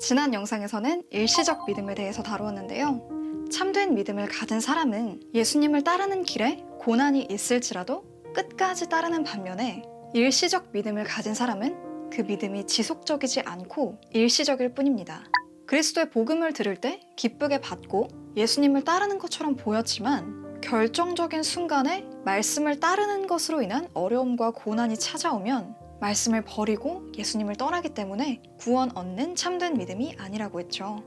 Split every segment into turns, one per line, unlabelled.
지난 영상에서는 일시적 믿음에 대해서 다루었는데요. 참된 믿음을 가진 사람은 예수님을 따르는 길에 고난이 있을지라도 끝까지 따르는 반면에 일시적 믿음을 가진 사람은 그 믿음이 지속적이지 않고 일시적일 뿐입니다. 그리스도의 복음을 들을 때 기쁘게 받고 예수님을 따르는 것처럼 보였지만 결정적인 순간에 말씀을 따르는 것으로 인한 어려움과 고난이 찾아오면 말씀을 버리고 예수님을 떠나기 때문에 구원 얻는 참된 믿음이 아니라고 했죠.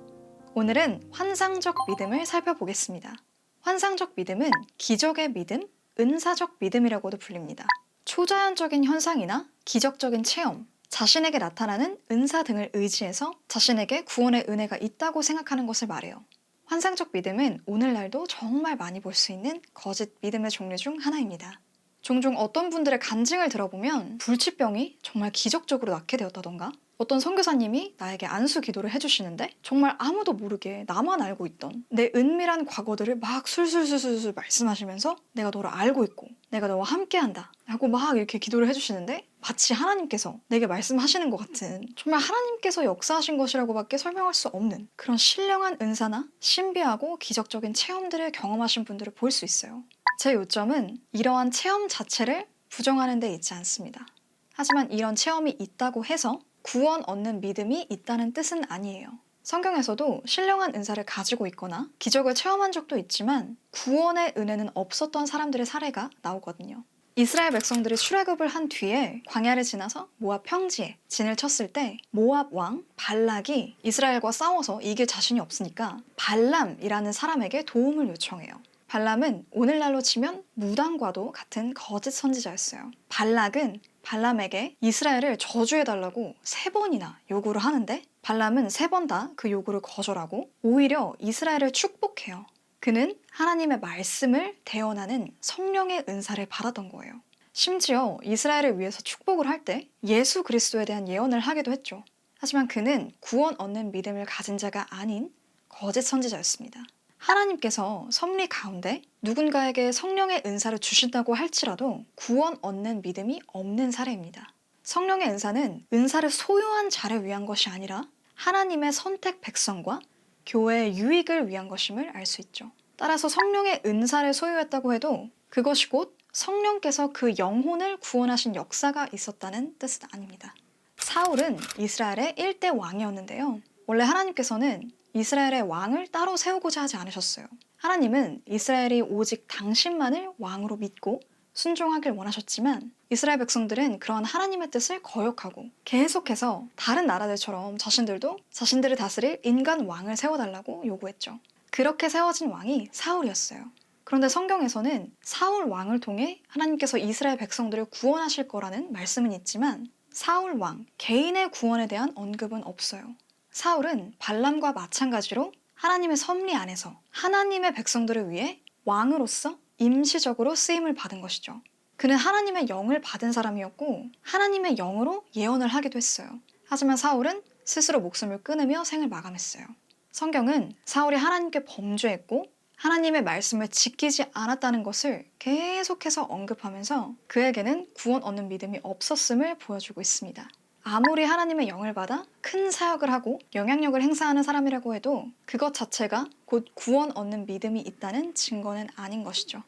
오늘은 환상적 믿음을 살펴보겠습니다. 환상적 믿음은 기적의 믿음, 은사적 믿음이라고도 불립니다. 초자연적인 현상이나 기적적인 체험, 자신에게 나타나는 은사 등을 의지해서 자신에게 구원의 은혜가 있다고 생각하는 것을 말해요. 환상적 믿음은 오늘날도 정말 많이 볼 수 있는 거짓 믿음의 종류 중 하나입니다. 종종 어떤 분들의 간증을 들어보면 불치병이 정말 기적적으로 낫게 되었다던가 어떤 선교사님이 나에게 안수 기도를 해주시는데 정말 아무도 모르게 나만 알고 있던 내 은밀한 과거들을 막 술술술술 말씀하시면서 내가 너를 알고 있고 내가 너와 함께한다 하고 막 이렇게 기도를 해주시는데 마치 하나님께서 내게 말씀하시는 것 같은 정말 하나님께서 역사하신 것이라고밖에 설명할 수 없는 그런 신령한 은사나 신비하고 기적적인 체험들을 경험하신 분들을 볼 수 있어요. 제 요점은 이러한 체험 자체를 부정하는 데 있지 않습니다. 하지만 이런 체험이 있다고 해서 구원 얻는 믿음이 있다는 뜻은 아니에요. 성경에서도 신령한 은사를 가지고 있거나 기적을 체험한 적도 있지만 구원의 은혜는 없었던 사람들의 사례가 나오거든요. 이스라엘 백성들이 출애굽을 한 뒤에 광야를 지나서 모압 평지에 진을 쳤을 때 모압 왕 발락이 이스라엘과 싸워서 이길 자신이 없으니까 발람이라는 사람에게 도움을 요청해요. 발람은 오늘날로 치면 무당과도 같은 거짓 선지자였어요. 발락은 발람에게 이스라엘을 저주해달라고 3번이나 요구를 하는데 발람은 3번 다 그 요구를 거절하고 오히려 이스라엘을 축복해요. 그는 하나님의 말씀을 대언하는 성령의 은사를 받았던 거예요. 심지어 이스라엘을 위해서 축복을 할 때 예수 그리스도에 대한 예언을 하기도 했죠. 하지만 그는 구원 얻는 믿음을 가진 자가 아닌 거짓 선지자였습니다. 하나님께서 섭리 가운데 누군가에게 성령의 은사를 주신다고 할지라도 구원 얻는 믿음이 없는 사례입니다. 성령의 은사는 은사를 소유한 자를 위한 것이 아니라 하나님의 선택 백성과 교회의 유익을 위한 것임을 알 수 있죠. 따라서 성령의 은사를 소유했다고 해도 그것이 곧 성령께서 그 영혼을 구원하신 역사가 있었다는 뜻은 아닙니다. 사울은 이스라엘의 1대 왕이었는데요. 원래 하나님께서는 이스라엘의 왕을 따로 세우고자 하지 않으셨어요. 하나님은 이스라엘이 오직 당신만을 왕으로 믿고 순종하길 원하셨지만 이스라엘 백성들은 그런 하나님의 뜻을 거역하고 계속해서 다른 나라들처럼 자신들도 자신들을 다스릴 인간 왕을 세워달라고 요구했죠. 그렇게 세워진 왕이 사울이었어요. 그런데 성경에서는 사울 왕을 통해 하나님께서 이스라엘 백성들을 구원하실 거라는 말씀은 있지만 사울 왕 개인의 구원에 대한 언급은 없어요. 사울은 발람과 마찬가지로 하나님의 섭리 안에서 하나님의 백성들을 위해 왕으로서 임시적으로 쓰임을 받은 것이죠. 그는 하나님의 영을 받은 사람이었고 하나님의 영으로 예언을 하기도 했어요. 하지만 사울은 스스로 목숨을 끊으며 생을 마감했어요. 성경은 사울이 하나님께 범죄했고 하나님의 말씀을 지키지 않았다는 것을 계속해서 언급하면서 그에게는 구원 얻는 믿음이 없었음을 보여주고 있습니다. 아무리 하나님의 영을 받아 큰 사역을 하고 영향력을 행사하는 사람이라고 해도 그것 자체가 곧 구원 얻는 믿음이 있다는 증거는 아닌 것이죠.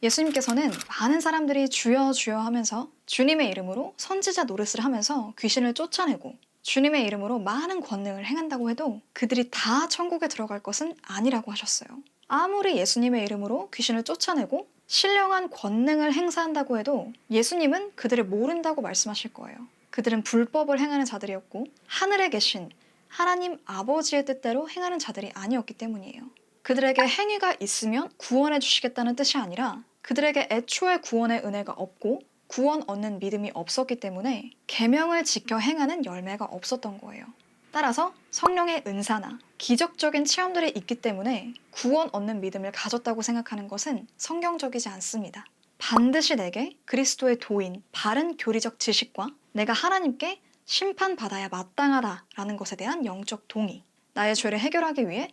예수님께서는 많은 사람들이 주여 주여 하면서 주님의 이름으로 선지자 노릇을 하면서 귀신을 쫓아내고 주님의 이름으로 많은 권능을 행한다고 해도 그들이 다 천국에 들어갈 것은 아니라고 하셨어요. 아무리 예수님의 이름으로 귀신을 쫓아내고 신령한 권능을 행사한다고 해도 예수님은 그들을 모른다고 말씀하실 거예요. 그들은 불법을 행하는 자들이었고 하늘에 계신 하나님 아버지의 뜻대로 행하는 자들이 아니었기 때문이에요. 그들에게 행위가 있으면 구원해 주시겠다는 뜻이 아니라 그들에게 애초에 구원의 은혜가 없고 구원 얻는 믿음이 없었기 때문에 계명을 지켜 행하는 열매가 없었던 거예요. 따라서 성령의 은사나 기적적인 체험들이 있기 때문에 구원 얻는 믿음을 가졌다고 생각하는 것은 성경적이지 않습니다. 반드시 내게 그리스도의 도인, 바른 교리적 지식과 내가 하나님께 심판받아야 마땅하다라는 것에 대한 영적 동의, 나의 죄를 해결하기 위해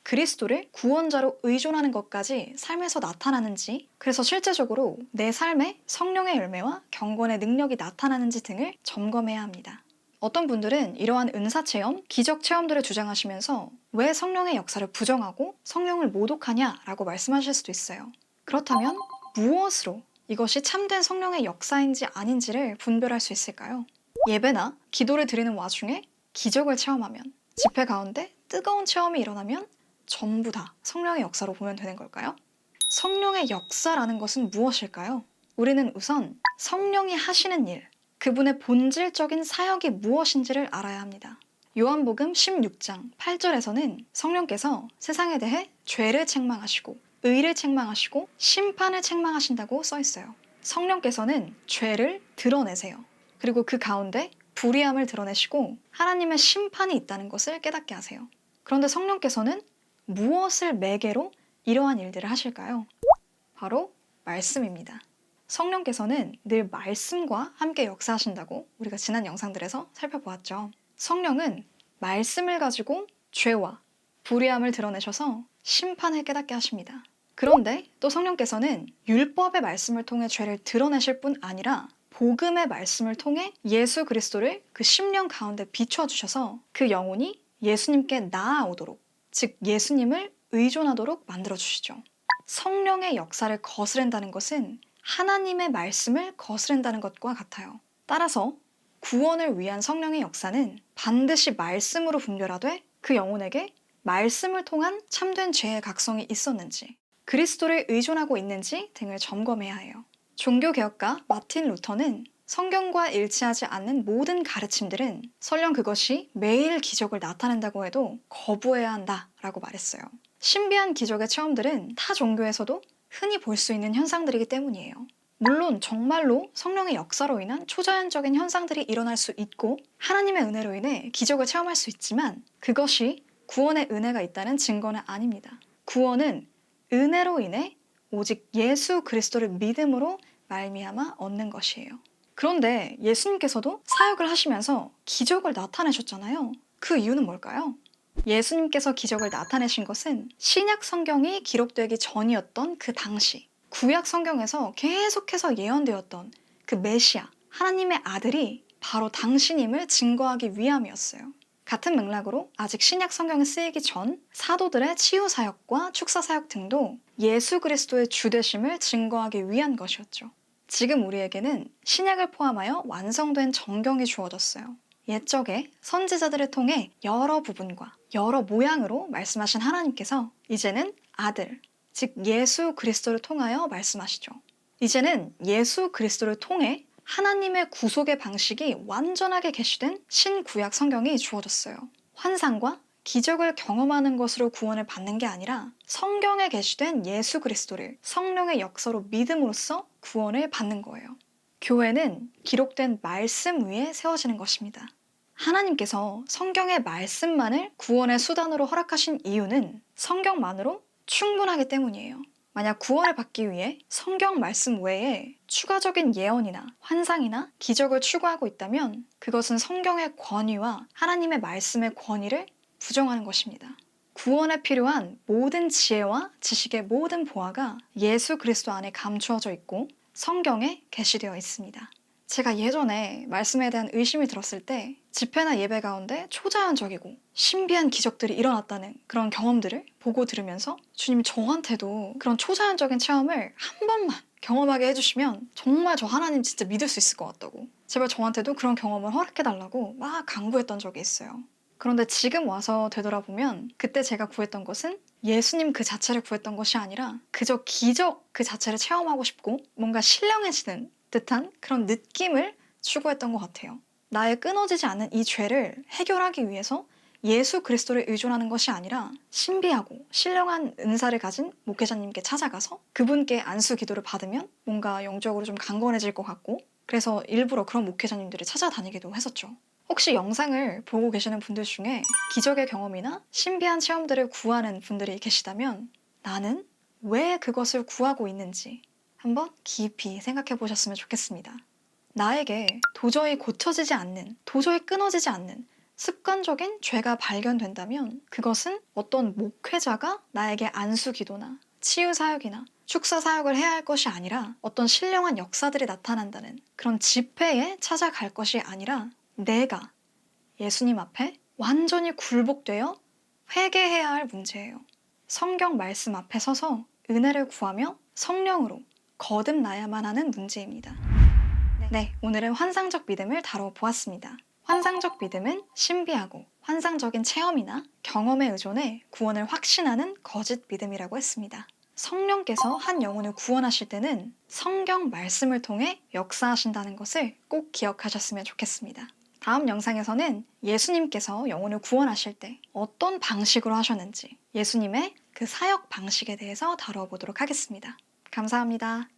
그리스도를 구원자로 의존하는 것까지 삶에서 나타나는지, 그래서 실제적으로 내 삶에 성령의 열매와 경건의 능력이 나타나는지 등을 점검해야 합니다. 어떤 분들은 이러한 은사 체험, 기적 체험들을 주장하시면서 왜 성령의 역사를 부정하고 성령을 모독하냐라고 말씀하실 수도 있어요. 그렇다면 무엇으로 이것이 참된 성령의 역사인지 아닌지를 분별할 수 있을까요? 예배나 기도를 드리는 와중에 기적을 체험하면, 집회 가운데 뜨거운 체험이 일어나면 전부 다 성령의 역사로 보면 되는 걸까요? 성령의 역사라는 것은 무엇일까요? 우리는 우선 성령이 하시는 일, 그분의 본질적인 사역이 무엇인지를 알아야 합니다. 요한복음 16장 8절에서는 성령께서 세상에 대해 죄를 책망하시고 의를 책망하시고 심판을 책망하신다고 써 있어요. 성령께서는 죄를 드러내세요. 그리고 그 가운데 불의함을 드러내시고 하나님의 심판이 있다는 것을 깨닫게 하세요. 그런데 성령께서는 무엇을 매개로 이러한 일들을 하실까요? 바로 말씀입니다. 성령께서는 늘 말씀과 함께 역사하신다고 우리가 지난 영상들에서 살펴보았죠. 성령은 말씀을 가지고 죄와 불의함을 드러내셔서 심판을 깨닫게 하십니다. 그런데 또 성령께서는 율법의 말씀을 통해 죄를 드러내실 뿐 아니라 복음의 말씀을 통해 예수 그리스도를 그 심령 가운데 비춰주셔서 그 영혼이 예수님께 나아오도록, 즉 예수님을 의존하도록 만들어주시죠. 성령의 역사를 거스른다는 것은 하나님의 말씀을 거스른다는 것과 같아요. 따라서 구원을 위한 성령의 역사는 반드시 말씀으로 분별하되 그 영혼에게 말씀을 통한 참된 죄의 각성이 있었는지, 그리스도를 의존하고 있는지 등을 점검해야 해요. 종교개혁가 마틴 루터는 성경과 일치하지 않는 모든 가르침들은 설령 그것이 매일 기적을 나타낸다고 해도 거부해야 한다라고 말했어요. 신비한 기적의 체험들은 타 종교에서도 흔히 볼 수 있는 현상들이기 때문이에요. 물론 정말로 성령의 역사로 인한 초자연적인 현상들이 일어날 수 있고 하나님의 은혜로 인해 기적을 체험할 수 있지만 그것이 구원의 은혜가 있다는 증거는 아닙니다. 구원은 은혜로 인해 오직 예수 그리스도를 믿음으로 말미암아 얻는 것이에요. 그런데 예수님께서도 사역을 하시면서 기적을 나타내셨잖아요. 그 이유는 뭘까요? 예수님께서 기적을 나타내신 것은 신약 성경이 기록되기 전이었던 그 당시, 구약 성경에서 계속해서 예언되었던 그 메시아, 하나님의 아들이 바로 당신임을 증거하기 위함이었어요. 같은 맥락으로 아직 신약 성경에 쓰이기 전 사도들의 치유 사역과 축사 사역 등도 예수 그리스도의 주되심을 증거하기 위한 것이었죠. 지금 우리에게는 신약을 포함하여 완성된 정경이 주어졌어요. 옛적에 선지자들을 통해 여러 부분과 여러 모양으로 말씀하신 하나님께서 이제는 아들, 즉 예수 그리스도를 통하여 말씀하시죠. 이제는 예수 그리스도를 통해 하나님의 구속의 방식이 완전하게 계시된 신구약 성경이 주어졌어요. 환상과 기적을 경험하는 것으로 구원을 받는 게 아니라 성경에 계시된 예수 그리스도를 성령의 역사로 믿음으로써 구원을 받는 거예요. 교회는 기록된 말씀 위에 세워지는 것입니다. 하나님께서 성경의 말씀만을 구원의 수단으로 허락하신 이유는 성경만으로 충분하기 때문이에요. 만약 구원을 받기 위해 성경 말씀 외에 추가적인 예언이나 환상이나 기적을 추구하고 있다면 그것은 성경의 권위와 하나님의 말씀의 권위를 부정하는 것입니다. 구원에 필요한 모든 지혜와 지식의 모든 보화가 예수 그리스도 안에 감추어져 있고 성경에 게시되어 있습니다. 제가 예전에 말씀에 대한 의심이 들었을 때 집회나 예배 가운데 초자연적이고 신비한 기적들이 일어났다는 그런 경험들을 보고 들으면서 주님 저한테도 그런 초자연적인 체험을 한 번만 경험하게 해주시면 정말 저 하나님 진짜 믿을 수 있을 것 같다고 제발 저한테도 그런 경험을 허락해달라고 막 간구했던 적이 있어요. 그런데 지금 와서 되돌아보면 그때 제가 구했던 것은 예수님 그 자체를 구했던 것이 아니라 그저 기적 그 자체를 체험하고 싶고 뭔가 신령해지는 듯한 그런 느낌을 추구했던 것 같아요. 나의 끊어지지 않는 이 죄를 해결하기 위해서 예수 그리스도를 의존하는 것이 아니라 신비하고 신령한 은사를 가진 목회자님께 찾아가서 그분께 안수 기도를 받으면 뭔가 영적으로 좀 강건해질 것 같고 그래서 일부러 그런 목회자님들을 찾아다니기도 했었죠. 혹시 영상을 보고 계시는 분들 중에 기적의 경험이나 신비한 체험들을 구하는 분들이 계시다면 나는 왜 그것을 구하고 있는지 한번 깊이 생각해 보셨으면 좋겠습니다. 나에게 도저히 고쳐지지 않는, 도저히 끊어지지 않는 습관적인 죄가 발견된다면 그것은 어떤 목회자가 나에게 안수 기도나 치유 사역이나 축사 사역을 해야 할 것이 아니라 어떤 신령한 역사들이 나타난다는 그런 집회에 찾아갈 것이 아니라 내가 예수님 앞에 완전히 굴복되어 회개해야 할 문제예요. 성경 말씀 앞에 서서 은혜를 구하며 성령으로 거듭나야만 하는 문제입니다. 네, 오늘은 환상적 믿음을 다뤄보았습니다. 환상적 믿음은 신비하고 환상적인 체험이나 경험에 의존해 구원을 확신하는 거짓 믿음이라고 했습니다. 성령께서 한 영혼을 구원하실 때는 성경 말씀을 통해 역사하신다는 것을 꼭 기억하셨으면 좋겠습니다. 다음 영상에서는 예수님께서 영혼을 구원하실 때 어떤 방식으로 하셨는지 예수님의 그 사역 방식에 대해서 다뤄보도록 하겠습니다. 감사합니다.